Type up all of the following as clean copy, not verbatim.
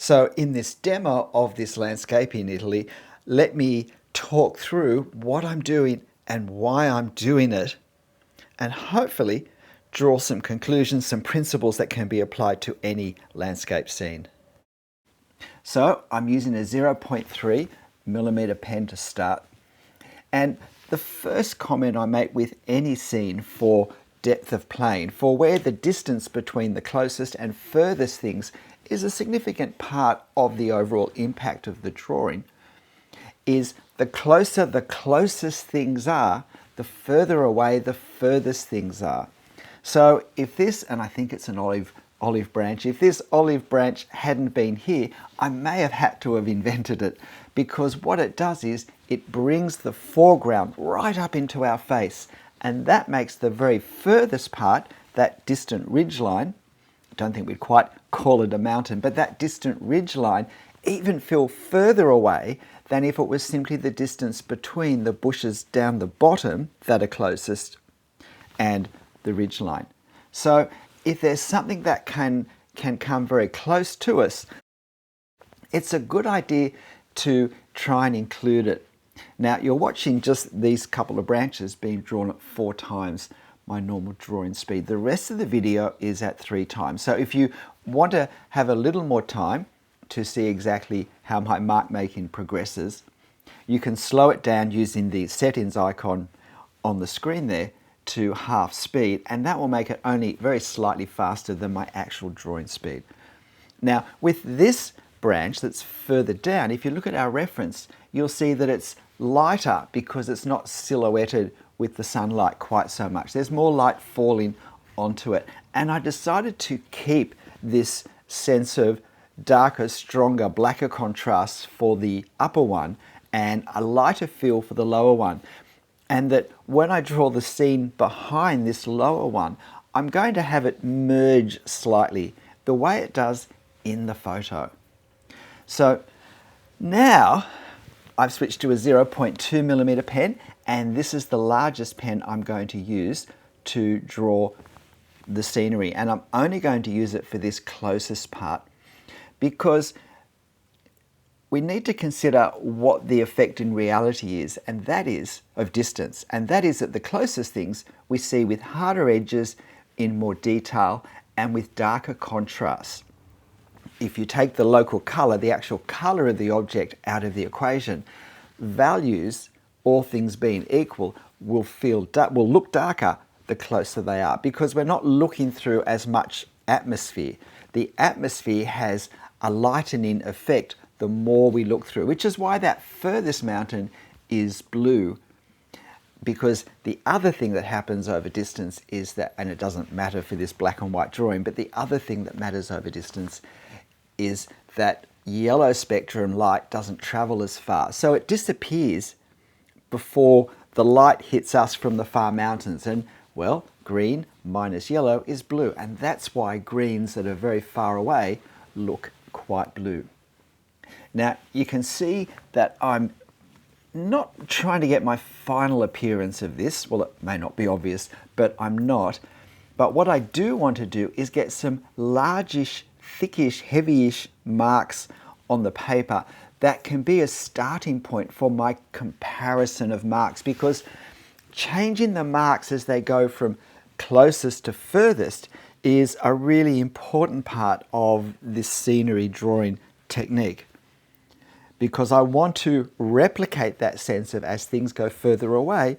So in this demo of this landscape in Italy, let me talk through what I'm doing and why I'm doing it, and hopefully draw some conclusions, some principles that can be applied to any landscape scene. So I'm using a 0.3 millimeter pen to start. And the first comment I make with any scene for depth of plane, for where the distance between the closest and furthest things is a significant part of the overall impact of the drawing, is the closer the closest things are, the further away the furthest things are. So if this, and I think it's an olive branch, if this olive branch hadn't been here, I may have had to have invented it, because what it does is it brings the foreground right up into our face, and that makes the very furthest part, that distant ridge line, I don't think we'd quite call it a mountain, but that distant ridge line even feel further away than if it was simply the distance between the bushes down the bottom that are closest and the ridge line. So if there's something that can come very close to us, it's a good idea to try and include it. Now you're watching just these couple of branches being drawn at 4 times my normal drawing speed. The rest of the video is at 3 times. So if you want to have a little more time to see exactly how my mark making progresses, you can slow it down using the settings icon on the screen there to half speed, and that will make it only very slightly faster than my actual drawing speed. Now with this branch that's further down, if you look at our reference, you'll see that it's lighter because it's not silhouetted with the sunlight quite so much. There's more light falling onto it, and I decided to keep this sense of darker, stronger, blacker contrast for the upper one and a lighter feel for the lower one. And that when I draw the scene behind this lower one, I'm going to have it merge slightly, the way it does in the photo. So now I've switched to a 0.2 millimeter pen, and this is the largest pen I'm going to use to draw the scenery. And I'm only going to use it for this closest part, because we need to consider what the effect in reality is, and that is of distance. And that is that the closest things we see with harder edges in more detail and with darker contrasts. If you take the local color, the actual color of the object out of the equation, values, all things being equal, will look darker the closer they are, because we're not looking through as much atmosphere. The atmosphere has a lightening effect the more we look through, which is why that furthest mountain is blue. Because the other thing that happens over distance is that, and it doesn't matter for this black and white drawing, but the other thing that matters over distance is that yellow spectrum light doesn't travel as far. So it disappears before the light hits us from the far mountains. And well, green minus yellow is blue. And that's why greens that are very far away look quite blue. Now you can see that I'm not trying to get my final appearance of this. Well, it may not be obvious, but I'm not. But what I do want to do is get some largish, thickish, heavyish marks on the paper that can be a starting point for my comparison of marks, because changing the marks as they go from closest to furthest is a really important part of this scenery drawing technique, because I want to replicate that sense of, as things go further away,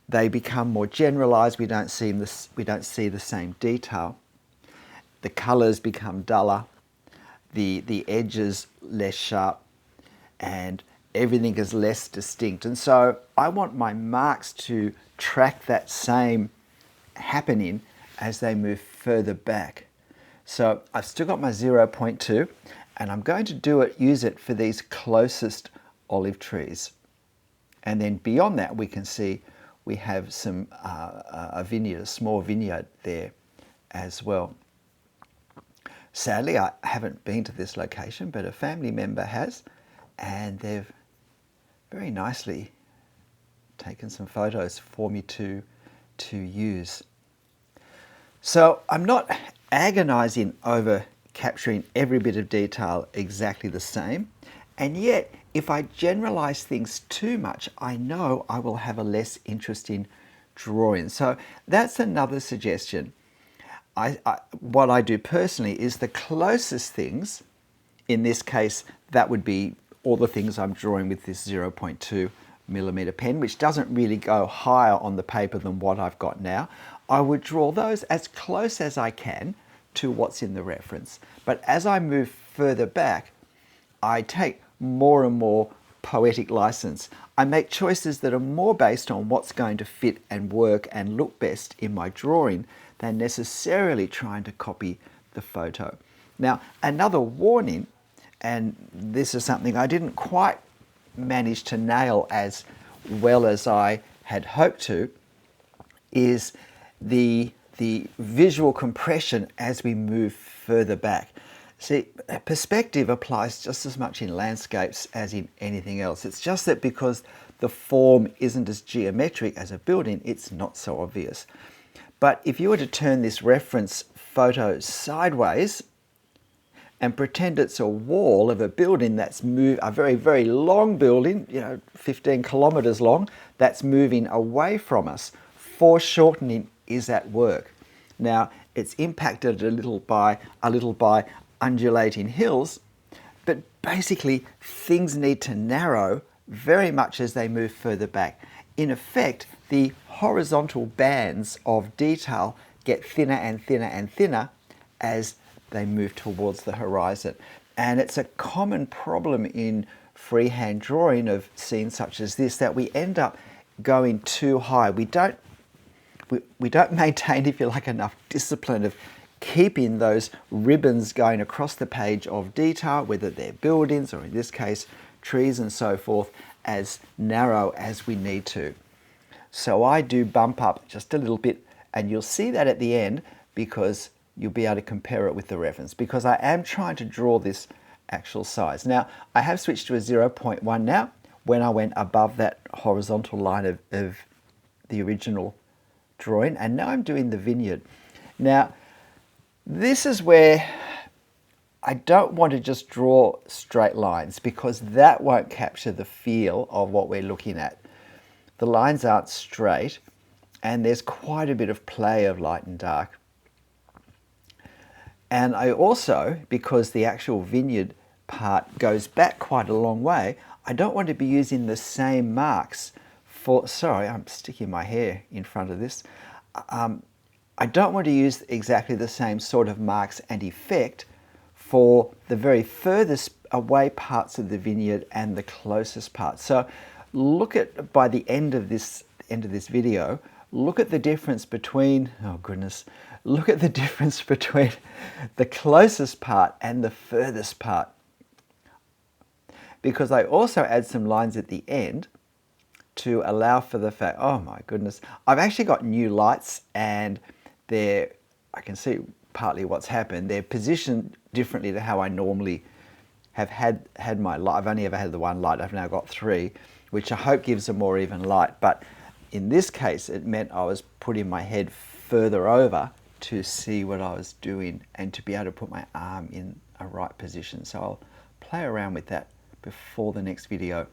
they become more generalized. We don't see the same detail. The colors become duller, the edges less sharp, and everything is less distinct. And so I want my marks to track that same happening as they move further back. So I've still got my 0.2, and I'm going to use it for these closest olive trees. And then beyond that, we can see we have some a vineyard, a small vineyard there as well. Sadly, I haven't been to this location, but a family member has, and they've very nicely taken some photos for me to use. So I'm not agonizing over capturing every bit of detail exactly the same. And yet, if I generalize things too much, I know I will have a less interesting drawing. So that's another suggestion. What I do personally is the closest things, in this case, that would be all the things I'm drawing with this 0.2 millimeter pen, which doesn't really go higher on the paper than what I've got now. I would draw those as close as I can to what's in the reference. But as I move further back, I take more and more poetic license. I make choices that are more based on what's going to fit and work and look best in my drawing than necessarily trying to copy the photo. Now, another warning, and this is something I didn't quite manage to nail as well as I had hoped to, is the visual compression as we move further back. See, perspective applies just as much in landscapes as in anything else. It's just that because the form isn't as geometric as a building, it's not so obvious. But if you were to turn this reference photo sideways and pretend it's a wall of a building that's a very, very long building, 15 kilometers long, that's moving away from us, foreshortening is at work. Now, it's impacted a little by undulating hills, but basically things need to narrow very much as they move further back. In effect, the horizontal bands of detail get thinner and thinner and thinner as they move towards the horizon. And it's a common problem in freehand drawing of scenes such as this, that we end up going too high. We don't maintain, if you like, enough discipline of keeping those ribbons going across the page of detail, whether they're buildings or in this case trees and so forth, as narrow as we need to. So I do bump up just a little bit, and you'll see that at the end because you'll be able to compare it with the reference, because I am trying to draw this actual size. Now, I have switched to a 0.1 now when I went above that horizontal line of the original drawing, and now I'm doing the vineyard. Now, this is where I don't want to just draw straight lines, because that won't capture the feel of what we're looking at. The lines aren't straight, and there's quite a bit of play of light and dark. And I also, because the actual vineyard part goes back quite a long way, I don't want to be using the same marks for, sorry, I'm sticking my hair in front of this. I don't want to use exactly the same sort of marks and effect for the very furthest away parts of the vineyard and the closest parts. So look at, by the end of this video, look at the difference between, oh goodness, look at the difference between the closest part and the furthest part. Because I also add some lines at the end to allow for the fact, oh my goodness, I've actually got new lights, and I can see partly what's happened. They're positioned differently to how I normally have had my light. I've only ever had the one light. I've now got three, which I hope gives a more even light. But in this case, it meant I was putting my head further over to see what I was doing and to be able to put my arm in a right position. So I'll play around with that before the next video.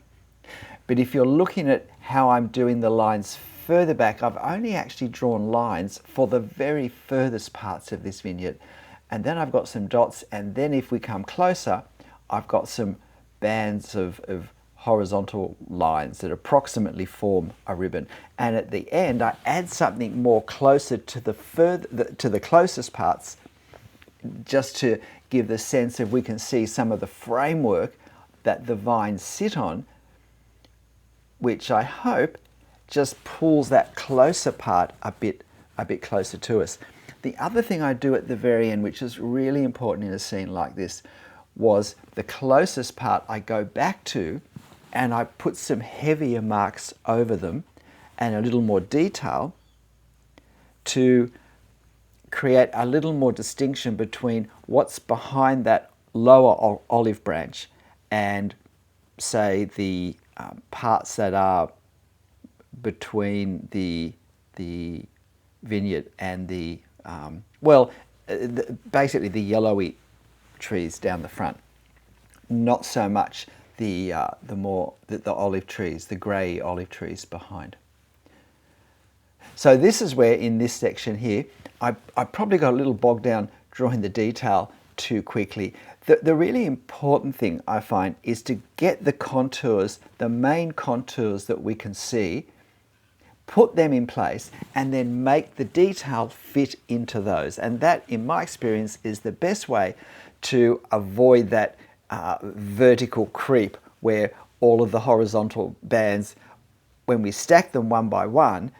But if you're looking at how I'm doing the lines further back, I've only actually drawn lines for the very furthest parts of this vineyard. And then I've got some dots, and then if we come closer, I've got some bands of horizontal lines that approximately form a ribbon. And at the end, I add something more closer to the closest parts, just to give the sense of, we can see some of the framework that the vines sit on, which I hope just pulls that closer part a bit closer to us. The other thing I do at the very end, which is really important in a scene like this, was the closest part I go back to, and I put some heavier marks over them and a little more detail to create a little more distinction between what's behind that lower olive branch and, say, the parts that are between the vineyard and the, basically the yellowy trees down the front. Not so much the olive trees, the grey olive trees behind. So this is where in this section here, I probably got a little bogged down drawing the detail too quickly. The really important thing I find is to get the contours, the main contours that we can see, put them in place, and then make the detail fit into those. And that, in my experience, is the best way to avoid that vertical creep where all of the horizontal bands, when we stack them one by one,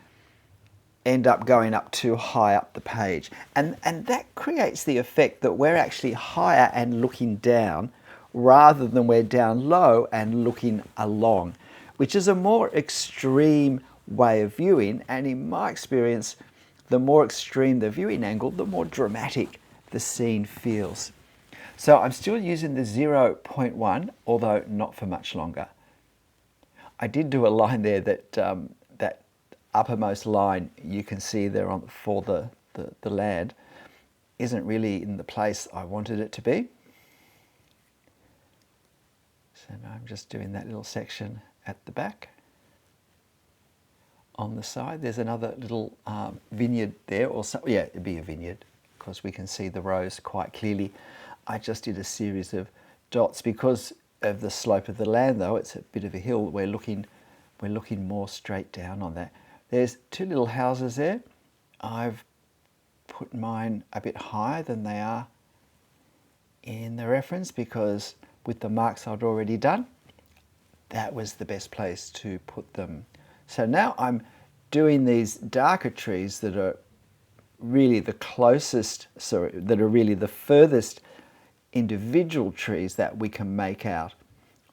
end up going up too high up the page. And that creates the effect that we're actually higher and looking down rather than we're down low and looking along, which is a more extreme way of viewing. And in my experience, the more extreme the viewing angle, the more dramatic the scene feels. So I'm still using the 0.1, although not for much longer. I did do a line there that that uppermost line you can see there for the land isn't really in the place I wanted it to be. So now I'm just doing that little section at the back. On the side there's another little vineyard there, or so, yeah, it'd be a vineyard because we can see the rows quite clearly. I just did a series of dots because of the slope of the land, though it's a bit of a hill. We're looking more straight down on that. There's two little houses there. I've put mine a bit higher than they are in the reference because with the marks I'd already done, that was the best place to put them. So now I'm doing these darker trees that are really the closest, that are really the furthest individual trees that we can make out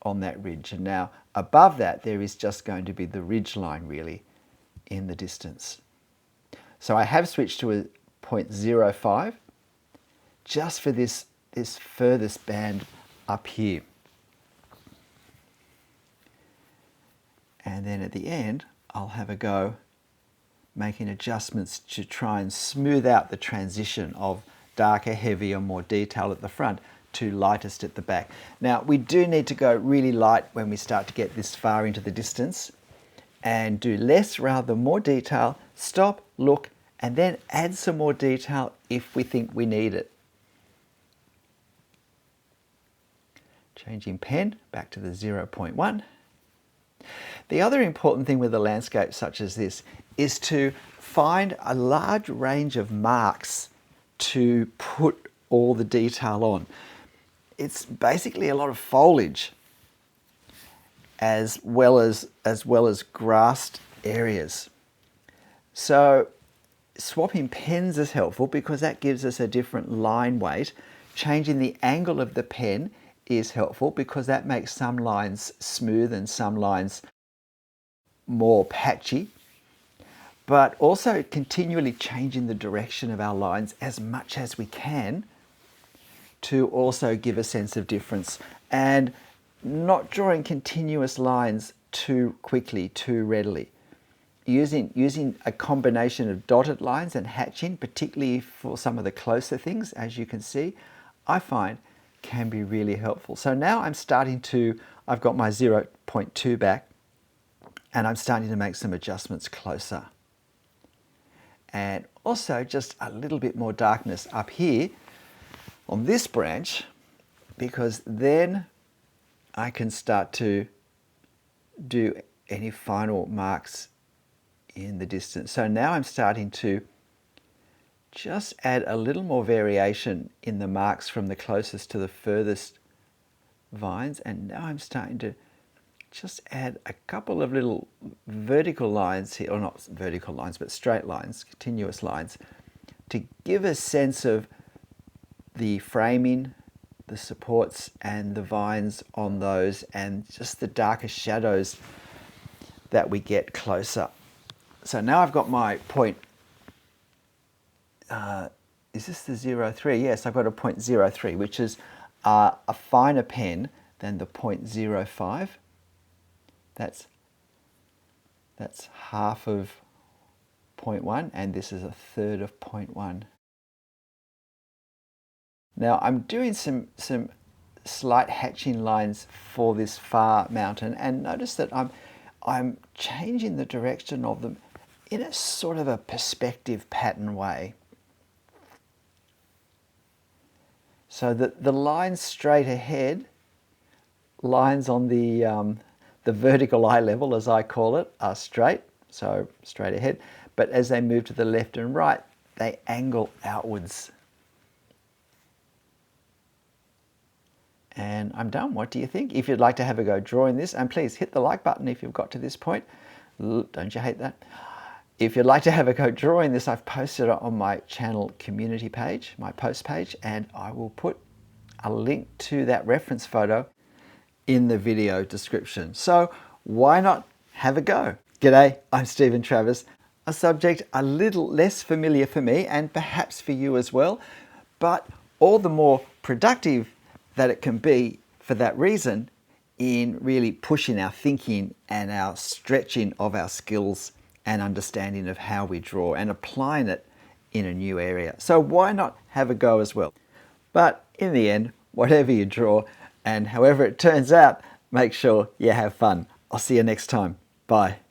on that ridge. And now above that there is just going to be the ridge line really in the distance. So I have switched to a 0.05 just for this furthest band up here. And then at the end I'll have a go making adjustments to try and smooth out the transition of darker, heavier, more detail at the front to lightest at the back. Now we do need to go really light when we start to get this far into the distance, and do less rather than more detail, stop, look, and then add some more detail if we think we need it. Changing pen back to the 0.1. The other important thing with a landscape such as this is to find a large range of marks to put all the detail on. It's basically a lot of foliage as well as grassed areas. So swapping pens is helpful because that gives us a different line weight. Changing the angle of the pen is helpful because that makes some lines smooth and some lines more patchy. But also continually changing the direction of our lines as much as we can to also give a sense of difference, and not drawing continuous lines too quickly, too readily. Using a combination of dotted lines and hatching, particularly for some of the closer things, as you can see, I find can be really helpful. So now I've got my 0.2 back, and I'm starting to make some adjustments closer. And also just a little bit more darkness up here on this branch, because then I can start to do any final marks in the distance. So now I'm starting to just add a little more variation in the marks from the closest to the furthest vines, and now I'm starting to just add a couple of little vertical lines here, or not vertical lines, but straight lines, continuous lines, to give a sense of the framing, the supports and the vines on those, and just the darker shadows that we get closer. So now I've got my point, is this the 0.3? Yes, I've got a 0.03, which is a finer pen than the 0.05. That's half of 0.1, and this is a third of 0.1. Now I'm doing some slight hatching lines for this far mountain, and notice that I'm changing the direction of them in a sort of a perspective pattern way. So that the lines straight ahead, lines on the vertical eye level, as I call it, are straight, so straight ahead. But as they move to the left and right, they angle outwards. And I'm done. What do you think? If you'd like to have a go drawing this, and please hit the like button if you've got to this point. Don't you hate that? If you'd like to have a go drawing this, I've posted it on my channel community page, my post page, and I will put a link to that reference photo in the video description. So why not have a go? G'day, I'm Stephen Travers. A subject a little less familiar for me and perhaps for you as well, but all the more productive that it can be for that reason in really pushing our thinking and our stretching of our skills and understanding of how we draw and applying it in a new area. So why not have a go as well? But in the end, whatever you draw and however it turns out, make sure you have fun. I'll see you next time. Bye.